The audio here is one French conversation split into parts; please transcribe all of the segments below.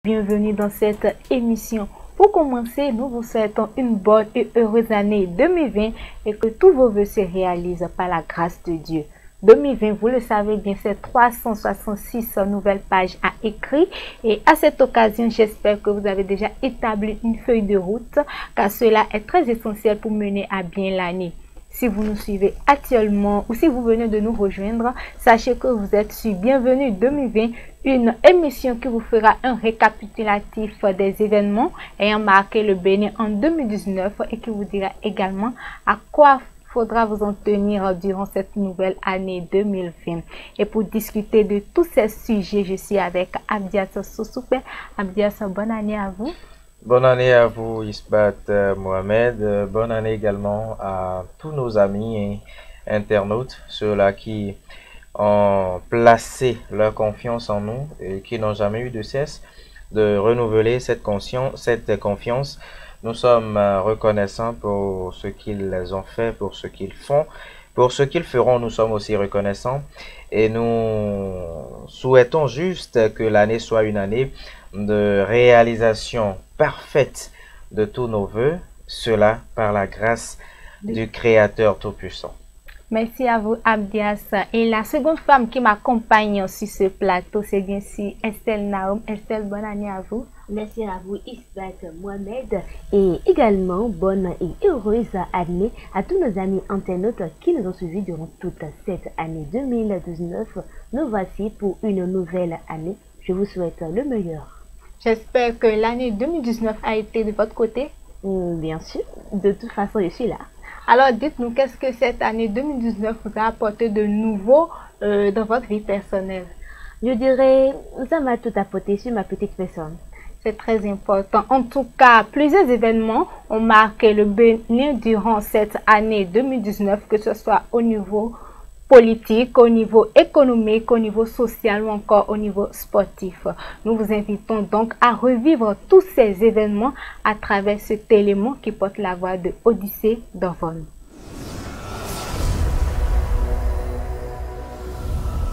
Bienvenue dans cette émission. Pour commencer, nous vous souhaitons une bonne et heureuse année 2020 et que tous vos vœux se réalisent par la grâce de Dieu. 2020, vous le savez bien, c'est 366 nouvelles pages à écrire et à cette occasion, j'espère que vous avez déjà établi une feuille de route car cela est très essentiel pour mener à bien l'année. Si vous nous suivez actuellement ou si vous venez de nous rejoindre, sachez que vous êtes sur Bienvenue 2020, une émission qui vous fera un récapitulatif des événements ayant marqué le Bénin en 2019 et qui vous dira également à quoi faudra vous en tenir durant cette nouvelle année 2020. Et pour discuter de tous ces sujets, je suis avec Abdias Soussoupé. Abdias, bonne année à vous. Bonne année à vous, Isbat Mohamed. Bonne année également à tous nos amis et internautes, ceux-là qui ont placé leur confiance en nous et qui n'ont jamais eu de cesse de renouveler cette confiance. Nous sommes reconnaissants pour ce qu'ils ont fait, pour ce qu'ils font, pour ce qu'ils feront. Nous sommes aussi reconnaissants et nous souhaitons juste que l'année soit une année de réalisation parfaite de tous nos vœux, cela par la grâce du Créateur Tout-Puissant. Merci à vous, Abdias. Et la seconde femme qui m'accompagne sur ce plateau, c'est bien sûr Estelle Naoum. Estelle, bonne année à vous. Merci à vous, Isbat Mohamed. Et également, bonne et heureuse année à tous nos amis internautes qui nous ont suivis durant toute cette année 2019. Nous voici pour une nouvelle année. Je vous souhaite le meilleur. J'espère que l'année 2019 a été de votre côté. Bien sûr, de toute façon, je suis là. Alors, dites-nous, qu'est-ce que cette année 2019 vous a apporté de nouveau dans votre vie personnelle? Je dirais, ça m'a tout apporté sur ma petite personne. C'est très important. En tout cas, plusieurs événements ont marqué le Bénin durant cette année 2019, que ce soit au niveau politique, au niveau économique, au niveau social ou encore au niveau sportif. Nous vous invitons donc à revivre tous ces événements à travers cet élément qui porte la voix de Odyssée d'Orvon.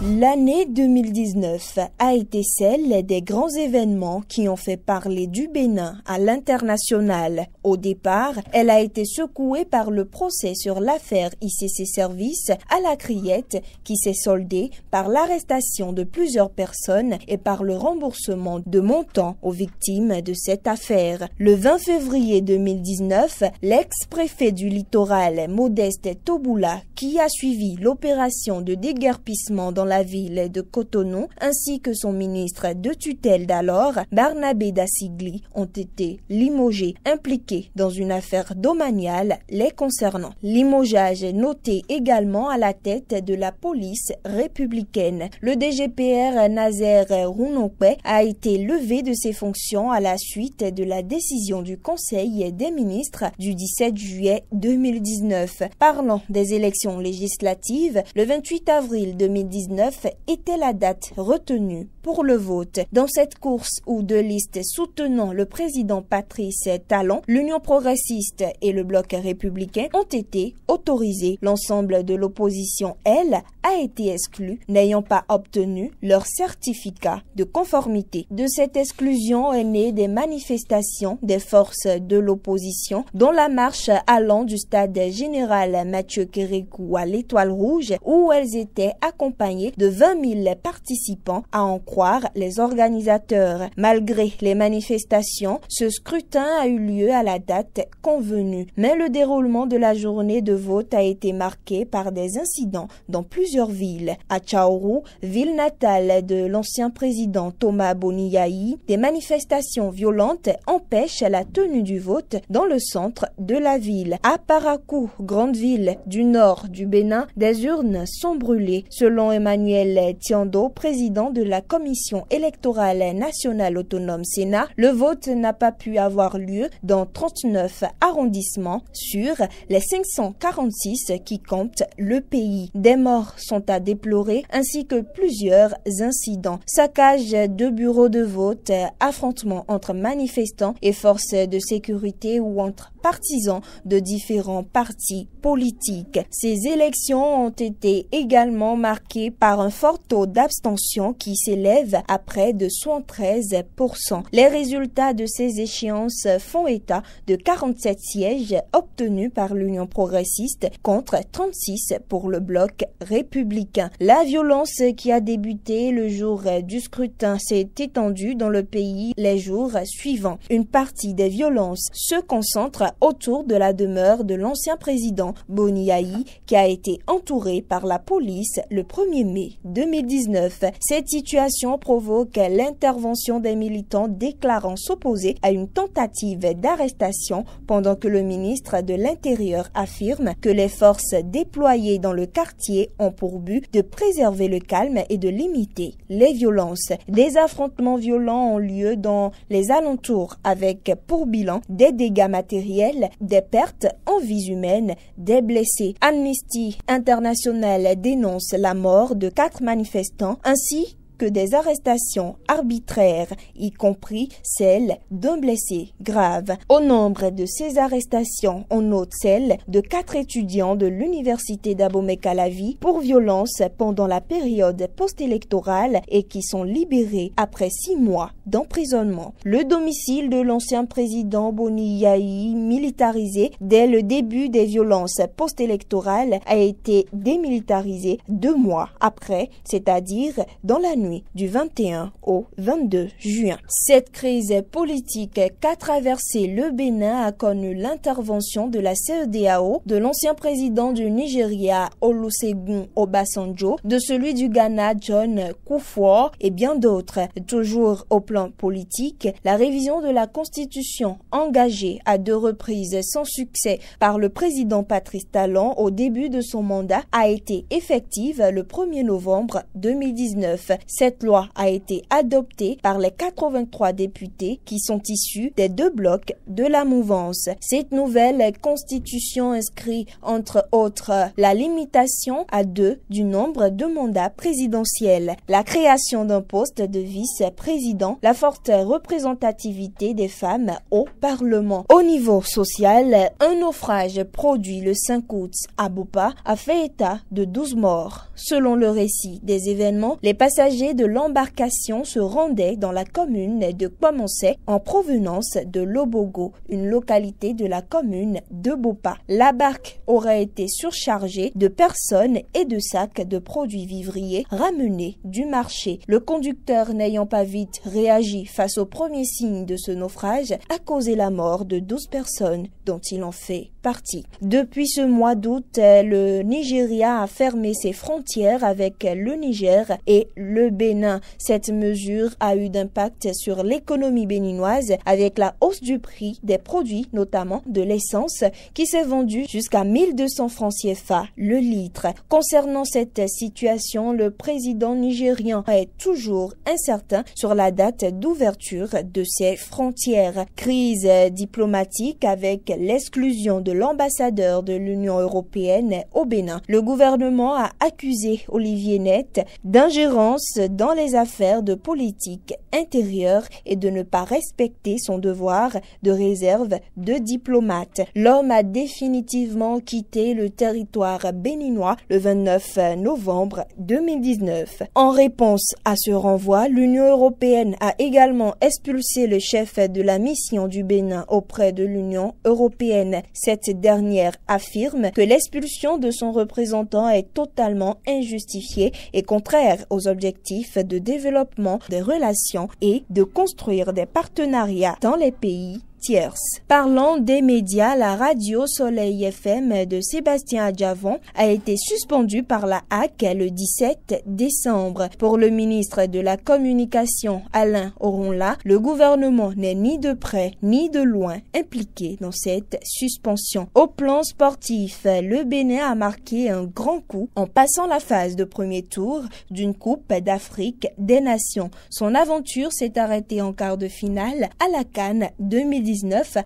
L'année 2019 a été celle des grands événements qui ont fait parler du Bénin à l'international. Au départ, elle a été secouée par le procès sur l'affaire ICC Services à la Criette qui s'est soldé par l'arrestation de plusieurs personnes et par le remboursement de montants aux victimes de cette affaire. Le 20 février 2019, l'ex-préfet du littoral Modeste Toboula, qui a suivi l'opération de déguerpissement dans la ville de Cotonou, ainsi que son ministre de tutelle d'alors, Barnabé Dassigli, ont été limogés, impliqués dans une affaire domaniale les concernant. Limogeage noté également à la tête de la police républicaine. Le DGPR Nazer Rounokwe a été levé de ses fonctions à la suite de la décision du Conseil des ministres du 17 juillet 2019. Parlant des élections législatives, le 28 avril 2019 était la date retenue pour le vote. Dans cette course où deux listes soutenant le président Patrice Talon, l'Union progressiste et le Bloc républicain ont été autorisés. L'ensemble de l'opposition, elle, a été exclue, n'ayant pas obtenu leur certificat de conformité. De cette exclusion est née des manifestations des forces de l'opposition, dont la marche allant du stade général Mathieu Kérékou à l'Étoile Rouge, où elles étaient accompagnées de 20 000 participants, à en croire les organisateurs. Malgré les manifestations, ce scrutin a eu lieu à la date convenue. Mais le déroulement de la journée de vote a été marqué par des incidents dans plusieurs villes. À Tchaourou, ville natale de l'ancien président Thomas Boniaï, des manifestations violentes empêchent la tenue du vote dans le centre de la ville. À Parakou, grande ville du nord du Bénin, des urnes sont brûlées. Selon Emmanuel Tiando, président de la Commission électorale nationale autonome Sénat, le vote n'a pas pu avoir lieu dans 39 arrondissements sur les 546 qui comptent le pays. Des morts sont à déplorer ainsi que plusieurs incidents. Saccage de bureaux de vote, affrontements entre manifestants et forces de sécurité ou entre partisans de différents partis politiques. Ces élections ont été également marquées par par un fort taux d'abstention qui s'élève à près de 73%. Les résultats de ces échéances font état de 47 sièges obtenus par l'Union progressiste contre 36 pour le bloc républicain. La violence qui a débuté le jour du scrutin s'est étendue dans le pays les jours suivants. Une partie des violences se concentre autour de la demeure de l'ancien président Boni Yayi qui a été entouré par la police le 1er mai 2019. Cette situation provoque l'intervention des militants déclarant s'opposer à une tentative d'arrestation pendant que le ministre de l'Intérieur affirme que les forces déployées dans le quartier ont pour but de préserver le calme et de limiter les violences. Des affrontements violents ont lieu dans les alentours avec pour bilan des dégâts matériels, des pertes en vies humaines, des blessés. Amnesty International dénonce la mort de 4 manifestants ainsi que des arrestations arbitraires, y compris celles d'un blessé grave. Au nombre de ces arrestations, on note celle de 4 étudiants de l'université d'Abomey-Calavi pour violence pendant la période post-électorale et qui sont libérés après 6 mois d'emprisonnement. Le domicile de l'ancien président Boni Yayi, militarisé dès le début des violences post-électorales, a été démilitarisé 2 mois après, c'est-à-dire dans la nuit du 21 au 22 juin. Cette crise politique qu'a traversé le Bénin a connu l'intervention de la CEDEAO, de l'ancien président du Nigeria Olusegun Obasanjo, de celui du Ghana John Kufuor et bien d'autres. Toujours au plan politique, la révision de la Constitution engagée à 2 reprises sans succès par le président Patrice Talon au début de son mandat a été effective le 1er novembre 2019. Cette loi a été adoptée par les 83 députés qui sont issus des 2 blocs de la mouvance. Cette nouvelle constitution inscrit entre autres la limitation à 2 du nombre de mandats présidentiels, la création d'un poste de vice-président, la forte représentativité des femmes au Parlement. Au niveau social, un naufrage produit le 5 août à Bopa a fait état de 12 morts. Selon le récit des événements, les passagers de l'embarcation se rendaient dans la commune de Kwamonset en provenance de Lobogo, une localité de la commune de Bopa. La barque aurait été surchargée de personnes et de sacs de produits vivriers ramenés du marché. Le conducteur, n'ayant pas vite réagi face aux premiers signes de ce naufrage, a causé la mort de 12 personnes dont il en fait partie. Depuis ce mois d'août, le Nigeria a fermé ses frontières avec le Niger et le Bénin. Cette mesure a eu d'impact sur l'économie béninoise avec la hausse du prix des produits, notamment de l'essence, qui s'est vendue jusqu'à 1200 francs CFA le litre. Concernant cette situation, le président nigérian est toujours incertain sur la date d'ouverture de ses frontières. Crise diplomatique avec l'exclusion de l'ambassadeur de l'Union européenne au Bénin. Le gouvernement a accusé Olivier Net d'ingérence dans les affaires de politique intérieure et de ne pas respecter son devoir de réserve de diplomate. L'homme a définitivement quitté le territoire béninois le 29 novembre 2019. En réponse à ce renvoi, l'Union européenne a également expulsé le chef de la mission du Bénin auprès de l'Union européenne. Cette dernière affirme que l'expulsion de son représentant est totalement injustifiée et contraire aux objectifs de développement des relations et de construire des partenariats dans les pays tierces. Parlant des médias, la radio Soleil FM de Sébastien Adjavon a été suspendue par la HAC le 17 décembre. Pour le ministre de la Communication, Alain Oronla, le gouvernement n'est ni de près ni de loin impliqué dans cette suspension. Au plan sportif, le Bénin a marqué un grand coup en passant la phase de premier tour d'une Coupe d'Afrique des Nations. Son aventure s'est arrêtée en quart de finale à la CAN 2019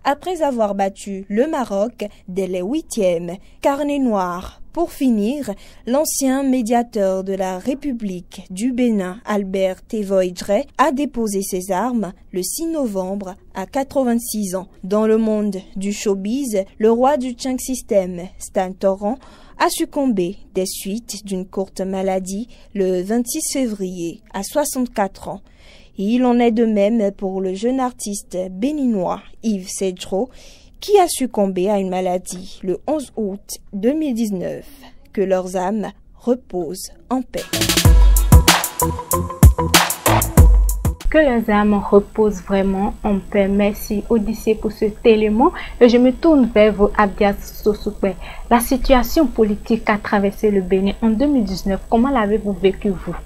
après avoir battu le Maroc dès les 8e. Carnet noir. Pour finir, l'ancien médiateur de la République du Bénin, Albert Tevoidre, a déposé ses armes le 6 novembre à 86 ans. Dans le monde du showbiz, le roi du Chang System, Stan Toran, a succombé des suites d'une courte maladie le 26 février à 64 ans. Et il en est de même pour le jeune artiste béninois Yves Cedro qui a succombé à une maladie le 11 août 2019. Que leurs âmes reposent en paix. Que leurs âmes reposent vraiment en paix. Merci Odyssée pour cet élément. Et je me tourne vers vous, Abdias Sosukwe. La situation politique a traversé le Bénin en 2019. Comment l'avez-vous vécu, vous?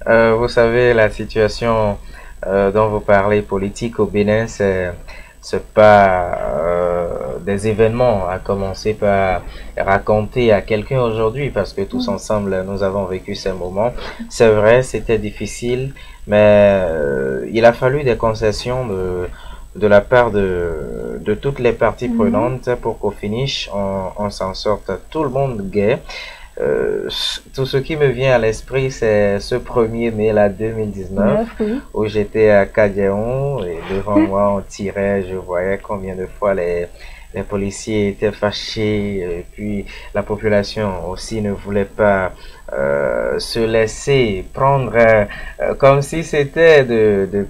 Vous savez, la situation dont vous parlez politique au Bénin, c'est pas des événements à commencer par raconter à quelqu'un aujourd'hui, parce que tous ensemble nous avons vécu ces moments. C'est vrai, c'était difficile, mais il a fallu des concessions de la part de toutes les parties prenantes pour qu'au finish on s'en sorte tout le monde gai. Tout ce qui me vient à l'esprit, c'est ce 1er mai là, 2019, où j'étais à Kadiaon et devant moi on tirait, je voyais combien de fois les policiers étaient fâchés, et puis la population aussi ne voulait pas se laisser prendre comme si c'était de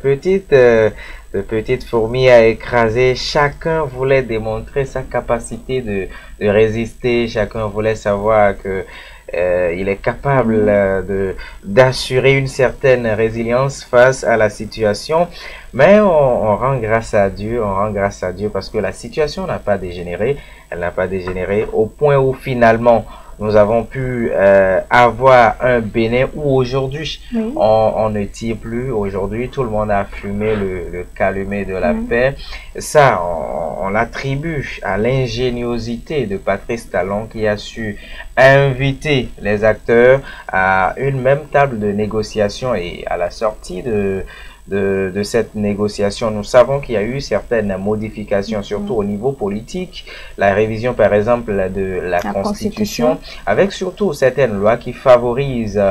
petites fourmis à écraser. Chacun voulait démontrer sa capacité de résister, chacun voulait savoir que il est capable d'assurer une certaine résilience face à la situation. Mais on rend grâce à Dieu, parce que la situation n'a pas dégénéré, elle n'a pas dégénéré au point où finalement nous avons pu avoir un Bénin où aujourd'hui on ne tire plus. Aujourd'hui tout le monde a fumé le calumet de la paix. Ça on l'attribue à l'ingéniosité de Patrice Talon qui a su inviter les acteurs à une même table de négociation, et à la sortie de cette négociation, nous savons qu'il y a eu certaines modifications, surtout au niveau politique, la révision par exemple de la Constitution, avec surtout certaines lois qui favorisent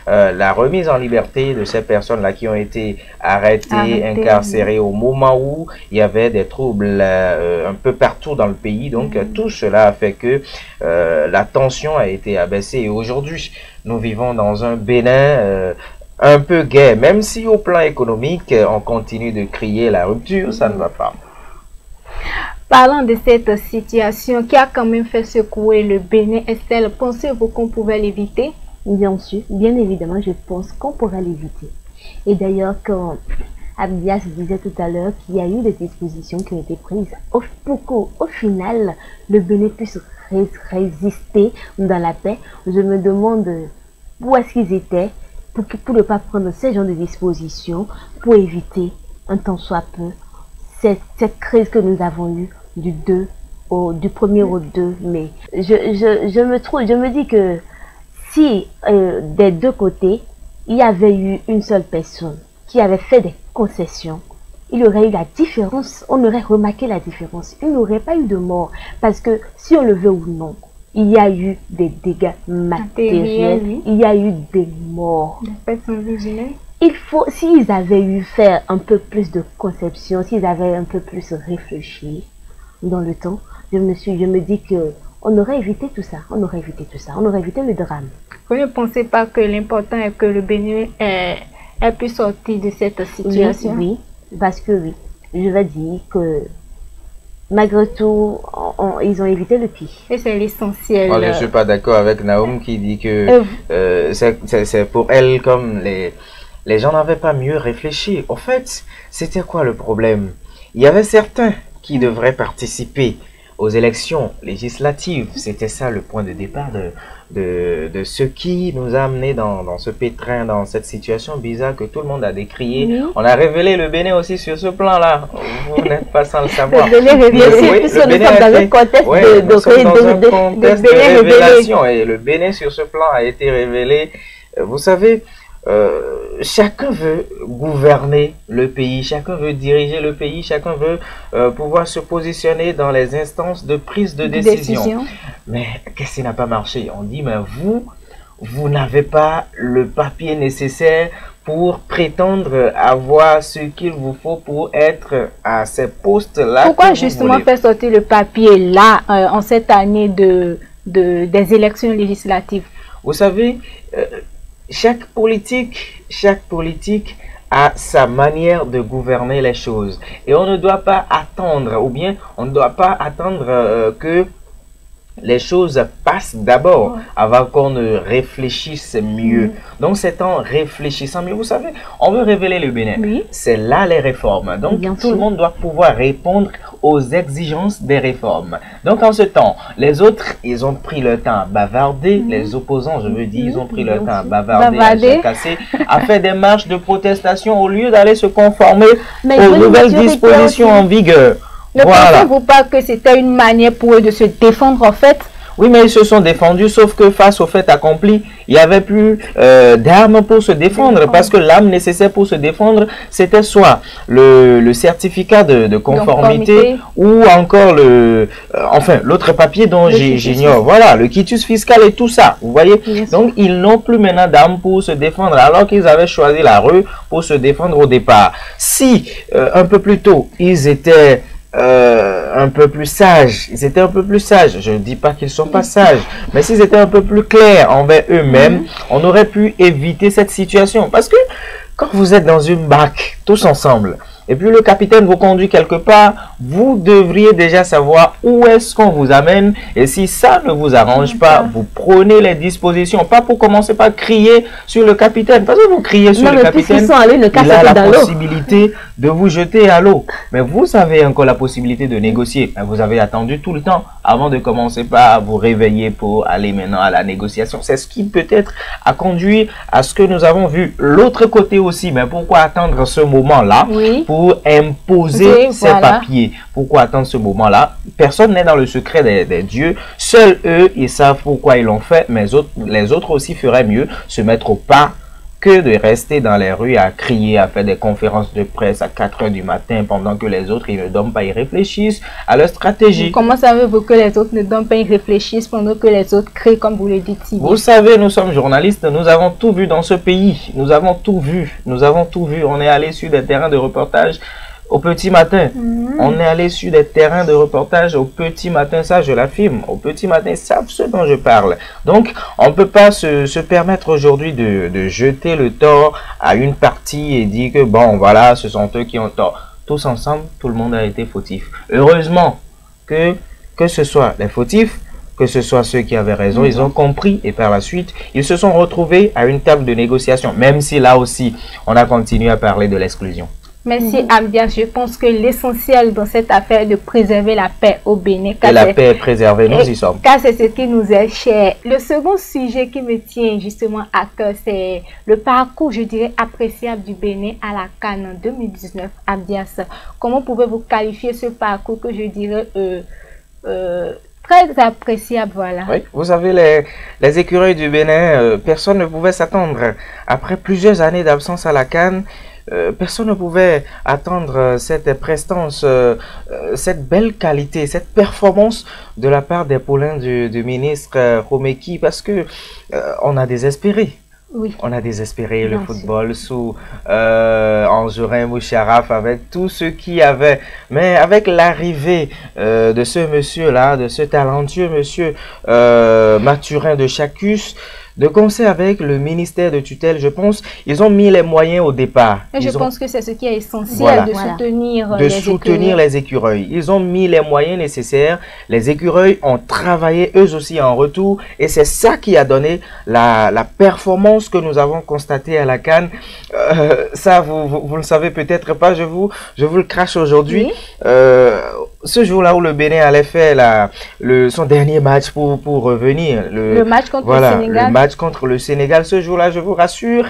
la remise en liberté de ces personnes-là qui ont été arrêtées, incarcérées au moment où il y avait des troubles un peu partout dans le pays. Donc tout cela a fait que la tension a été abaissée, et aujourd'hui nous vivons dans un Bénin un peu gai, même si au plan économique on continue de crier la rupture, ça ne va pas. Parlant de cette situation qui a quand même fait secouer le Bénin, Estelle, pensez-vous qu'on pouvait l'éviter? Bien sûr, bien évidemment, je pense qu'on pourra l'éviter. Et d'ailleurs, quand Abdias disait tout à l'heure qu'il y a eu des dispositions qui ont été prises pour qu'au final, le Bénin puisse résister dans la paix, je me demande où est-ce qu'ils étaient pour ne pas prendre ce genre de dispositions pour éviter un tant soit peu cette crise que nous avons eue du 1er au 2 mai. Je me dis que si des deux côtés il y avait eu une seule personne qui avait fait des concessions, il y aurait eu la différence, on aurait remarqué la différence, il n'y aurait pas eu de mort, parce que si on le veut ou non, il y a eu des dégâts matériels, il y a eu des morts. Il faut, s'ils avaient eu faire un peu plus de conception, s'ils avaient un peu plus réfléchi dans le temps, je me dis que on aurait évité tout ça, on aurait évité le drame. Vous ne pensez pas que l'important est que le Bénin ait pu sortir de cette situation? Oui, parce que oui, je vais dire que malgré tout, ils ont évité le pire. Et c'est l'essentiel. Je ne suis pas d'accord avec Naoum qui dit que c'est pour elle comme les gens n'avaient pas mieux réfléchi. En fait, c'était quoi le problème? Il y avait certains qui devraient participer aux élections législatives. C'était ça le point de départ de ce qui nous a amené dans ce pétrin, dans cette situation bizarre que tout le monde a décrié. On a révélé le Bénin aussi sur ce plan-là. Vous n'êtes pas sans le savoir. Le Bénin révélé, puisque nous sommes dans un contexte de révélation. Et le Bénin sur ce plan a été révélé. Vous savez, chacun veut gouverner le pays, chacun veut diriger le pays, chacun veut pouvoir se positionner dans les instances de prise de décision. Mais qu'est-ce qui n'a pas marché? On dit, mais vous n'avez pas le papier nécessaire pour prétendre avoir ce qu'il vous faut pour être à ces postes-là. Pourquoi justement faire sortir le papier là, en cette année de des élections législatives? Vous savez, chaque politique a sa manière de gouverner les choses. Et on ne doit pas attendre, ou bien on ne doit pas attendre que les choses passent d'abord avant qu'on ne réfléchisse mieux. Donc c'est en réfléchissant mieux. Vous savez, on veut révéler le Bénin. C'est là les réformes. Donc tout le monde doit pouvoir répondre aux exigences des réformes. Donc en ce temps, les autres, ils ont pris le temps à bavarder. Les opposants, je veux dire, ils ont pris le temps à bavarder, à casser, à faire des marches de protestation au lieu d'aller se conformer aux nouvelles dispositions en vigueur. Ne pensez-vous pas que c'était une manière pour eux de se défendre en fait? Oui, mais ils se sont défendus, sauf que face au fait accompli, il n'y avait plus d'armes pour se défendre, parce que l'arme nécessaire pour se défendre, c'était soit le certificat de conformité ou encore l'autre papier dont j'ignore. Voilà, le quitus fiscal et tout ça, vous voyez. Donc, ils n'ont plus maintenant d'armes pour se défendre, alors qu'ils avaient choisi la rue pour se défendre au départ. Si, un peu plus tôt, ils étaient un peu plus sages, ils étaient un peu plus sages, je ne dis pas qu'ils ne sont pas sages, mais s'ils étaient un peu plus clairs envers eux-mêmes, on aurait pu éviter cette situation. Parce que quand vous êtes dans une barque, tous ensemble, et puis le capitaine vous conduit quelque part, vous devriez déjà savoir où est-ce qu'on vous amène. Et si ça ne vous arrange pas, vous prenez les dispositions. Pas pour commencer par crier sur le capitaine. Parce que vous criez sur le capitaine, il a la possibilité de vous jeter à l'eau. Mais vous avez encore la possibilité de négocier. Mais vous avez attendu tout le temps avant de commencer par vous réveiller pour aller maintenant à la négociation. C'est ce qui peut-être a conduit à ce que nous avons vu. L'autre côté aussi, mais pourquoi attendre ce moment-là pour imposer ces papiers? Pourquoi attendre ce moment-là? Personne n'est dans le secret des dieux. Seuls eux, ils savent pourquoi ils l'ont fait, mais les autres aussi feraient mieux se mettre au pas que de rester dans les rues à crier, à faire des conférences de presse à 4 h du matin pendant que les autres, ils ne dorment pas, ils réfléchissent à leur stratégie. Comment savez-vous que les autres ne dorment pas, ils réfléchissent pendant que les autres crient, comme vous le dites si bien? Vous savez, nous sommes journalistes, nous avons tout vu dans ce pays. Nous avons tout vu. Nous avons tout vu. On est allé sur des terrains de reportage au petit matin. On est allé sur des terrains de reportage au petit matin, ça je l'affirme. Au petit matin, ils savent ce dont je parle. Donc, on ne peut pas se permettre aujourd'hui de jeter le tort à une partie et dire que bon, voilà, ce sont eux qui ont tort. Tous ensemble, tout le monde a été fautif. Heureusement que ce soit les fautifs, que ce soit ceux qui avaient raison, ils ont compris et par la suite, ils se sont retrouvés à une table de négociation. Même si là aussi, on a continué à parler de l'exclusion. Merci Ambiance, je pense que l'essentiel dans cette affaire est de préserver la paix au Bénin. Et la paix est préservée, nous y sommes. Car c'est ce qui nous est cher. Le second sujet qui me tient justement à cœur, c'est le parcours, je dirais, appréciable du Bénin à la CAN en 2019. Ambiance, comment pouvez-vous qualifier ce parcours que je dirais très appréciable, voilà. Oui, vous savez, les écureuils du Bénin, personne ne pouvait s'attendre. Après plusieurs années d'absence à la CAN, personne ne pouvait attendre cette prestance, cette belle qualité, cette performance de la part des poulains du ministre Romeki, parce que on a désespéré. Oui. On a désespéré le football sous Anjorin Moucharaf avec tout ce qu'il y avait. Mais avec l'arrivée de ce monsieur-là, de ce talentueux monsieur Mathurin de Chacus, de concert avec le ministère de tutelle, je pense, ils ont mis les moyens au départ. Et je pense que c'est ce qui est essentiel, de soutenir les écureuils. Ils ont mis les moyens nécessaires. Les écureuils ont travaillé eux aussi en retour. Et c'est ça qui a donné la performance que nous avons constatée à la CAN. Ça, vous ne le savez peut-être pas, je vous le crache aujourd'hui. Ce jour-là où le Bénin allait faire son dernier match pour revenir. Le match contre le Sénégal. Le match contre le Sénégal. Ce jour-là, je vous rassure,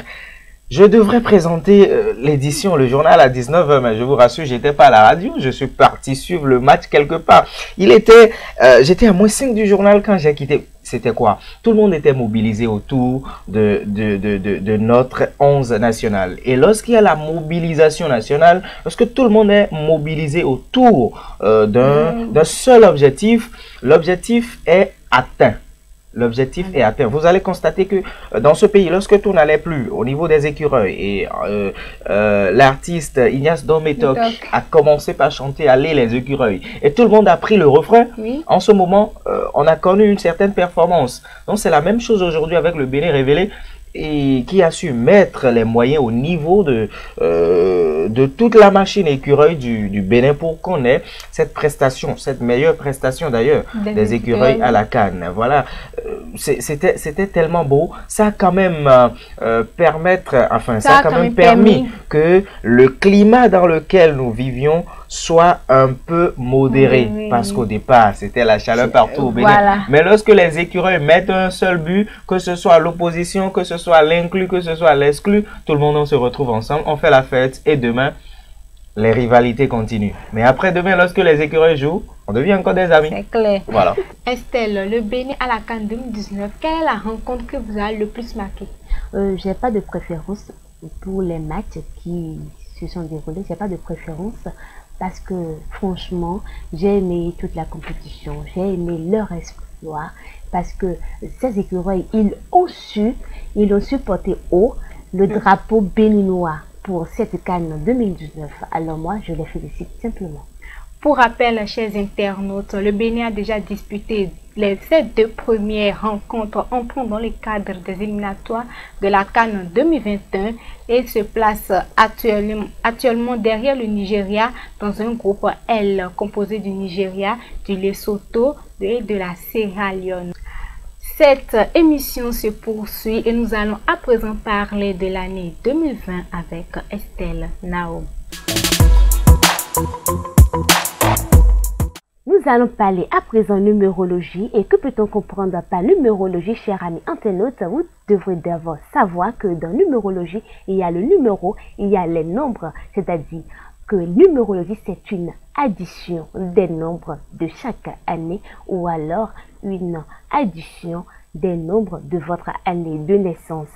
je devrais présenter l'édition, le journal à 19 h, mais je vous rassure, j'étais pas à la radio. Je suis parti suivre le match quelque part. J'étais à moins 5 du journal quand j'ai quitté. C'était quoi? Tout le monde était mobilisé autour de notre 11 national. Et lorsqu'il y a la mobilisation nationale, lorsque tout le monde est mobilisé autour d'un seul objectif, l'objectif est atteint. l'objectif est atteint. Vous allez constater que dans ce pays, lorsque tout n'allait plus au niveau des écureuils et l'artiste Ignace Dometok a commencé par chanter Allez les écureuils et tout le monde a pris le refrain, en ce moment, on a connu une certaine performance. Donc c'est la même chose aujourd'hui avec le Bénin révélé et qui a su mettre les moyens au niveau de toute la machine écureuil du Bénin pour qu'on ait cette prestation, cette meilleure prestation d'ailleurs des écureuils à la CAN. Voilà, c'était tellement beau. Ça a quand même ça a quand même permis que le climat dans lequel nous vivions soit un peu modéré, parce qu'au départ c'était la chaleur partout au Bénin. Voilà. Mais lorsque les écureuils mettent un seul but, que ce soit l'opposition, que ce soit l'inclus, que ce soit l'exclu, tout le monde on se retrouve ensemble, on fait la fête et demain les rivalités continuent. Mais après demain, lorsque les écureuils jouent, on devient encore des amis. C'est clair. Voilà. Estelle, le Bénin à la CAN 2019, quelle est la rencontre que vous avez le plus marquée? J'ai pas de préférence pour les matchs qui se sont déroulés. J'ai pas de préférence. Parce que franchement, j'ai aimé toute la compétition, j'ai aimé leur exploit, parce que ces écureuils, ils ont su porter haut le drapeau béninois pour cette CAN 2019. Alors moi, je les félicite simplement. Pour rappel, chers internautes, le Bénin a déjà disputé ces 2 premières rencontres entrant dans le cadre des éliminatoires de la CAN 2021 et se place actuellement derrière le Nigeria dans un groupe L composé du Nigeria, du Lesotho et de la Sierra Leone. Cette émission se poursuit et nous allons à présent parler de l'année 2020 avec Estelle Naom. Nous allons parler à présent numérologie. Et que peut-on comprendre par numérologie, chers amis internautes? Vous devrez d'abord savoir que dans numérologie, il y a le numéro, il y a les nombres. C'est-à-dire que numérologie, c'est une addition des nombres de chaque année ou alors une addition des nombres de votre année de naissance.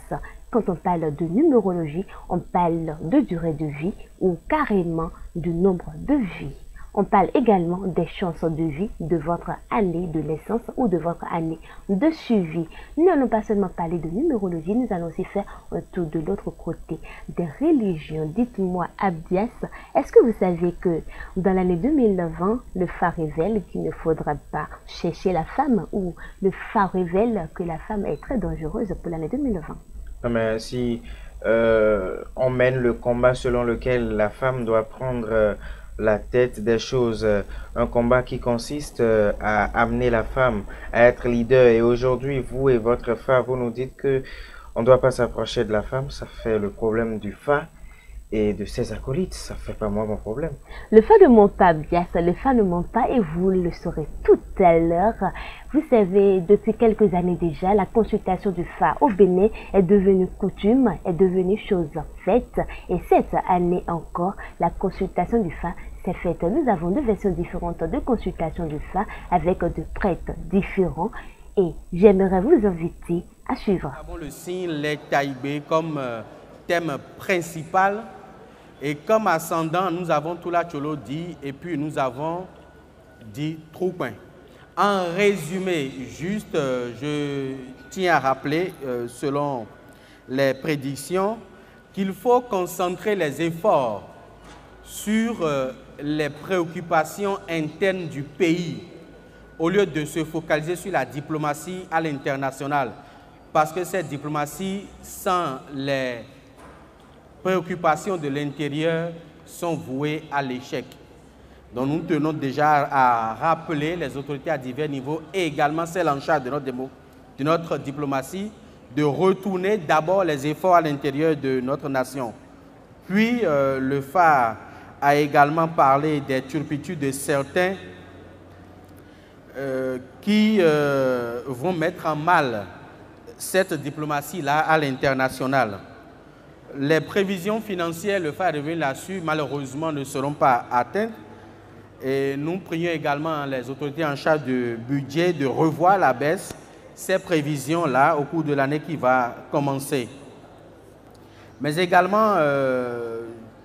Quand on parle de numérologie, on parle de durée de vie ou carrément du nombre de vies. On parle également des chances de vie de votre année de naissance ou de votre année de suivi. Nous n'allons pas seulement parler de numérologie, nous allons aussi faire un tour de l'autre côté des religions. Dites-moi, Abdias, est-ce que vous savez que dans l'année 2020, le phare révèle qu'il ne faudra pas chercher la femme ou le phare révèle que la femme est très dangereuse pour l'année 2020? Mais si on mène le combat selon lequel la femme doit prendre la tête des choses, un combat qui consiste à amener la femme à être leader, et aujourd'hui vous et votre phare vous nous dites que on ne doit pas s'approcher de la femme, ça fait le problème du phare et de ses acolytes, ça fait pas moi mon problème. Le phare ne ment pas, Bias, le phare ne ment pas et vous le saurez tout à l'heure. Vous savez, depuis quelques années déjà, la consultation du phare au Bénin est devenue coutume, est devenue chose faite. Et cette année encore, la consultation du phare s'est faite. Nous avons 2 versions différentes de consultation du phare avec 2 prêtres différents. Et j'aimerais vous inviter à suivre. Nous avons le signe les Taïbé comme thème principal. Et comme ascendant, nous avons Toula Cholo dit, et puis nous avons dit Troupin. En résumé, juste, je tiens à rappeler, selon les prédictions, qu'il faut concentrer les efforts sur les préoccupations internes du pays, au lieu de se focaliser sur la diplomatie à l'international. Parce que cette diplomatie, sans les préoccupations de l'intérieur, sont vouées à l'échec. Donc nous tenons déjà à rappeler les autorités à divers niveaux et également celles en charge de notre diplomatie de retourner d'abord les efforts à l'intérieur de notre nation. Puis le phare a également parlé des turpitudes de certains qui vont mettre en mal cette diplomatie-là à l'international. Les prévisions financières, le phare revient là-dessus, malheureusement ne seront pas atteintes. Et nous prions également les autorités en charge du budget de revoir à la baisse ces prévisions-là au cours de l'année qui va commencer. Mais également,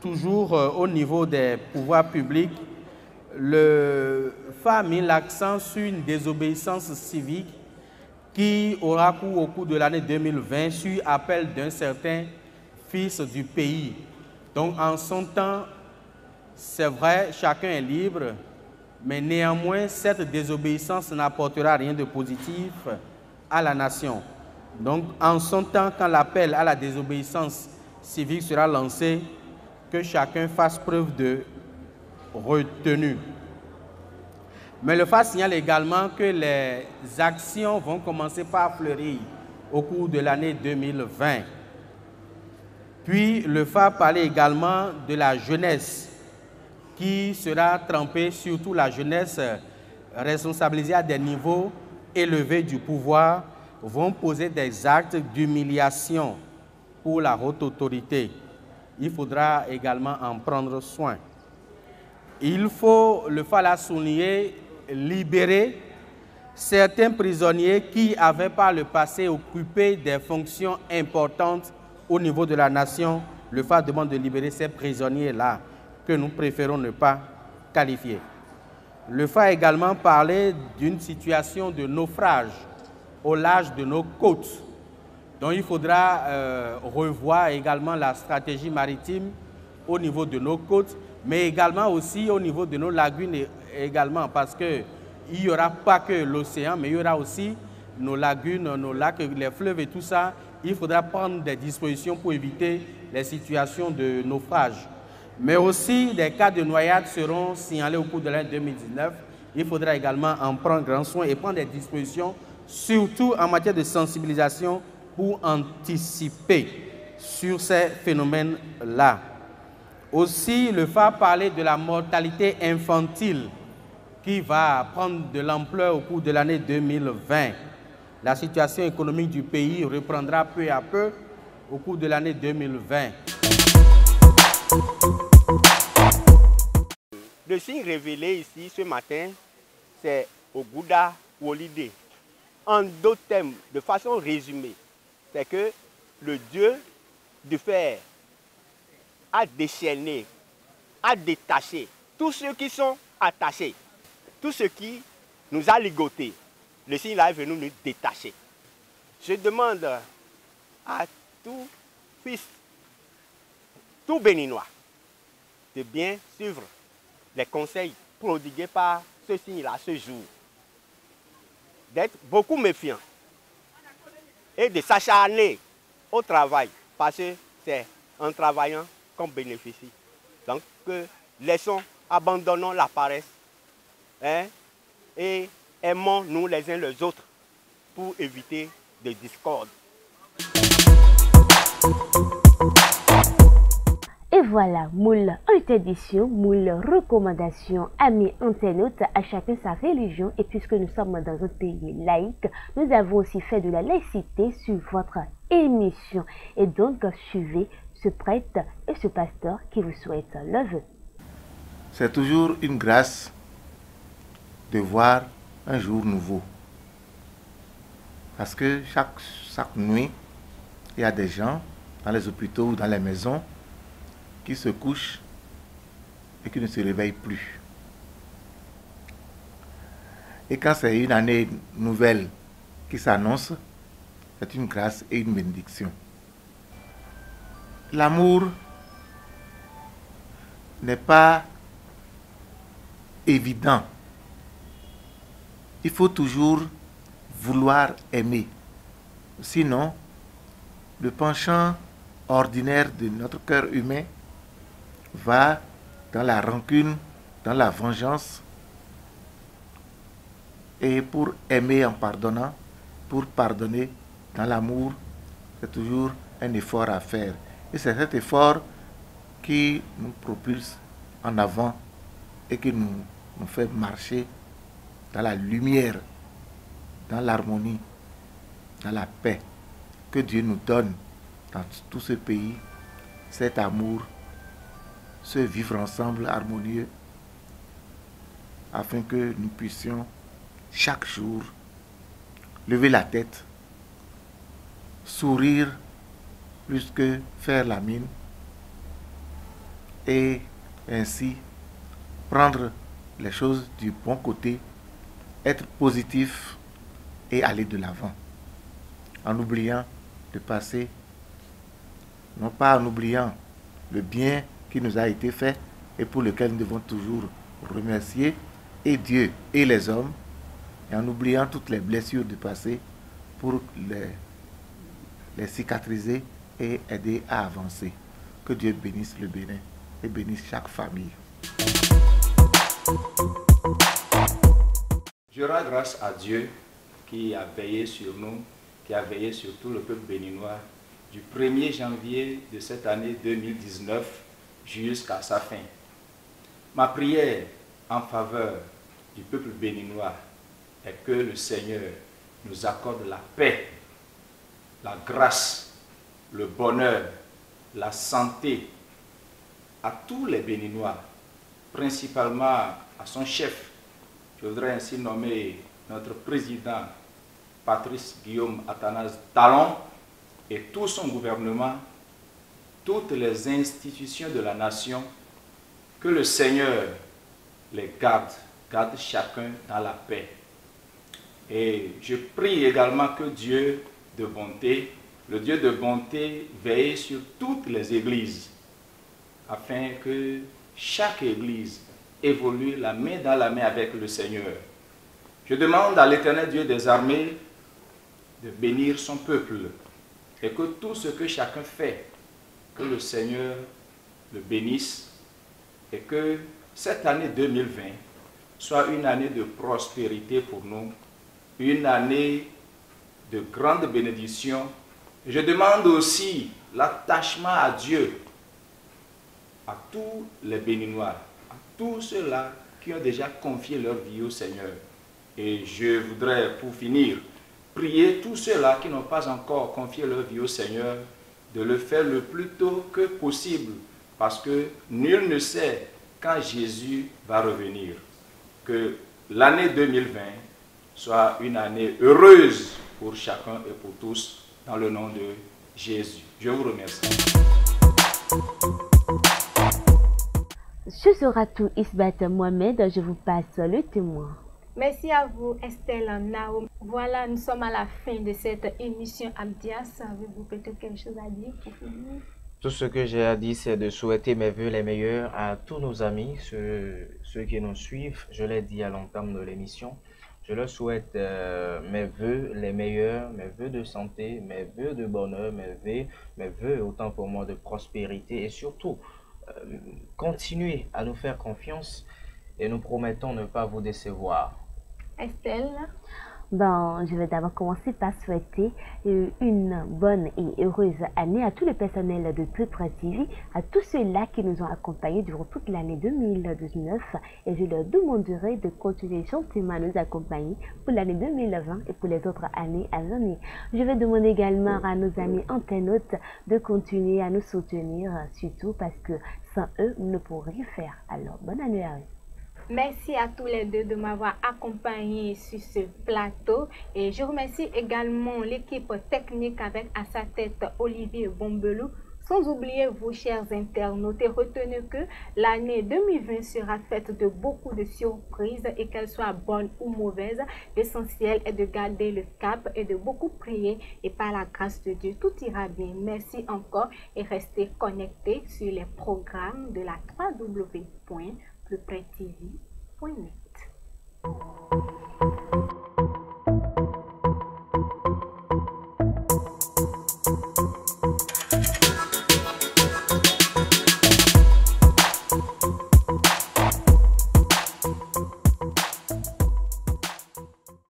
toujours au niveau des pouvoirs publics, le phare a mis l'accent sur une désobéissance civique qui aura cours au cours de l'année 2020 sur appel d'un certain fils du pays. Donc en son temps, c'est vrai, chacun est libre, mais néanmoins, cette désobéissance n'apportera rien de positif à la nation. Donc en son temps, quand l'appel à la désobéissance civique sera lancé, que chacun fasse preuve de retenue. Mais le phare signale également que les actions vont commencer par fleurir au cours de l'année 2020. Puis le phare parlait également de la jeunesse qui sera trempée, surtout la jeunesse responsabilisée à des niveaux élevés du pouvoir, vont poser des actes d'humiliation pour la haute autorité. Il faudra également en prendre soin. Il faut, le phare l'a souligné, libérer certains prisonniers qui avaient par le passé occupé des fonctions importantes au niveau de la nation. Le phare demande de libérer ces prisonniers-là que nous préférons ne pas qualifier. Le phare a également parlé d'une situation de naufrage au large de nos côtes. Donc il faudra revoir également la stratégie maritime au niveau de nos côtes, mais également aussi au niveau de nos lagunes également, parce qu'il n'y aura pas que l'océan, mais il y aura aussi nos lagunes, nos lacs, les fleuves et tout ça. Il faudra prendre des dispositions pour éviter les situations de naufrage. Mais aussi des cas de noyade seront signalés au cours de l'année 2019. Il faudra également en prendre grand soin et prendre des dispositions, surtout en matière de sensibilisation, pour anticiper sur ces phénomènes-là. Aussi, le phare parlait de la mortalité infantile qui va prendre de l'ampleur au cours de l'année 2020. La situation économique du pays reprendra peu à peu au cours de l'année 2020. Le signe révélé ici ce matin, c'est Oguda Wolide. En d'autres termes, de façon résumée, c'est que le Dieu du fer a déchaîné, a détaché tous ceux qui sont attachés, tout ce qui nous a ligotés. Le signe là est venu nous détacher. Je demande à tout fils, tout béninois, de bien suivre les conseils prodigués par ce signe-là ce jour. D'être beaucoup méfiant et de s'acharner au travail, parce que c'est en travaillant qu'on bénéficie. Donc, abandonnons la paresse, hein, et aimons-nous les uns les autres pour éviter des discordes. Et voilà, moule interdiction, moule recommandation, amis internautes, à chacun sa religion. Et puisque nous sommes dans un pays laïque, nous avons aussi fait de la laïcité sur votre émission. Et donc, suivez ce prêtre et ce pasteur qui vous souhaitent le vœu. C'est toujours une grâce de voir un jour nouveau. Parce que chaque nuit, il y a des gens dans les hôpitaux ou dans les maisons qui se couchent et qui ne se réveillent plus. Et quand c'est une année nouvelle qui s'annonce, c'est une grâce et une bénédiction. L'amour n'est pas évident. Il faut toujours vouloir aimer. Sinon, le penchant ordinaire de notre cœur humain va dans la rancune, dans la vengeance. Et pour aimer en pardonnant, pour pardonner dans l'amour, c'est toujours un effort à faire. Et c'est cet effort qui nous propulse en avant et qui nous fait marcher dans la lumière, dans l'harmonie, dans la paix que Dieu nous donne dans tout ce pays, cet amour, ce vivre ensemble harmonieux, afin que nous puissions chaque jour lever la tête, sourire plus que faire la mine, et ainsi prendre les choses du bon côté, être positif et aller de l'avant. en oubliant le passé, non pas en oubliant le bien qui nous a été fait et pour lequel nous devons toujours remercier et Dieu et les hommes, et en oubliant toutes les blessures du passé pour les cicatriser et aider à avancer. Que Dieu bénisse le Bénin et bénisse chaque famille. Je rends grâce à Dieu qui a veillé sur nous, qui a veillé sur tout le peuple béninois du 1er janvier de cette année 2019 jusqu'à sa fin. Ma prière en faveur du peuple béninois est que le Seigneur nous accorde la paix, la grâce, le bonheur, la santé à tous les Béninois, principalement à son chef. Je voudrais ainsi nommer notre président Patrice Guillaume Athanase Talon et tout son gouvernement, toutes les institutions de la nation, que le Seigneur les garde chacun dans la paix. Et je prie également que Dieu de bonté, le Dieu de bonté, veille sur toutes les églises, afin que chaque église évolue la main dans la main avec le Seigneur. Je demande à l'Éternel Dieu des armées de bénir son peuple et que tout ce que chacun fait, que le Seigneur le bénisse et que cette année 2020 soit une année de prospérité pour nous, une année de grande bénédiction. Je demande aussi l'attachement à Dieu, à tous les Béninois, à tous ceux-là qui ont déjà confié leur vie au Seigneur. Et je voudrais, pour finir, prier tous ceux-là qui n'ont pas encore confié leur vie au Seigneur, de le faire le plus tôt que possible, parce que nul ne sait quand Jésus va revenir. Que l'année 2020 soit une année heureuse pour chacun et pour tous, dans le nom de Jésus. Je vous remercie. Ce sera tout, Isbat Mohamed. Je vous passe le témoin. Merci à vous, Estelle Naoum. Voilà, nous sommes à la fin de cette émission Abdias. Avez-vous peut-être quelque chose à dire pour finir? Tout ce que j'ai à dire, c'est de souhaiter mes vœux les meilleurs à tous nos amis, ceux qui nous suivent. Je l'ai dit à l'entame de l'émission. Je leur souhaite mes vœux les meilleurs, mes vœux de santé, mes vœux de bonheur, mes vœux autant pour moi de prospérité et surtout continuez à nous faire confiance et nous promettons ne pas vous décevoir. Estelle? Bon, je vais d'abord commencer par souhaiter une bonne et heureuse année à tout le personnel de Peuple TV, à tous ceux-là qui nous ont accompagnés durant toute l'année 2019 et je leur demanderai de continuer gentiment à nous accompagner pour l'année 2020 et pour les autres années à venir. Je vais demander également à nos amis internautes de continuer à nous soutenir, surtout parce que sans eux, nous ne pourrions rien faire. Alors, bonne année à eux. Merci à tous les deux de m'avoir accompagné sur ce plateau et je remercie également l'équipe technique avec à sa tête Olivier Bombelou. Sans oublier vous, chers internautes, et retenez que l'année 2020 sera faite de beaucoup de surprises et qu'elles soient bonnes ou mauvaises. L'essentiel est de garder le cap et de beaucoup prier et par la grâce de Dieu, tout ira bien. Merci encore et restez connectés sur les programmes de la www.peupltv.net.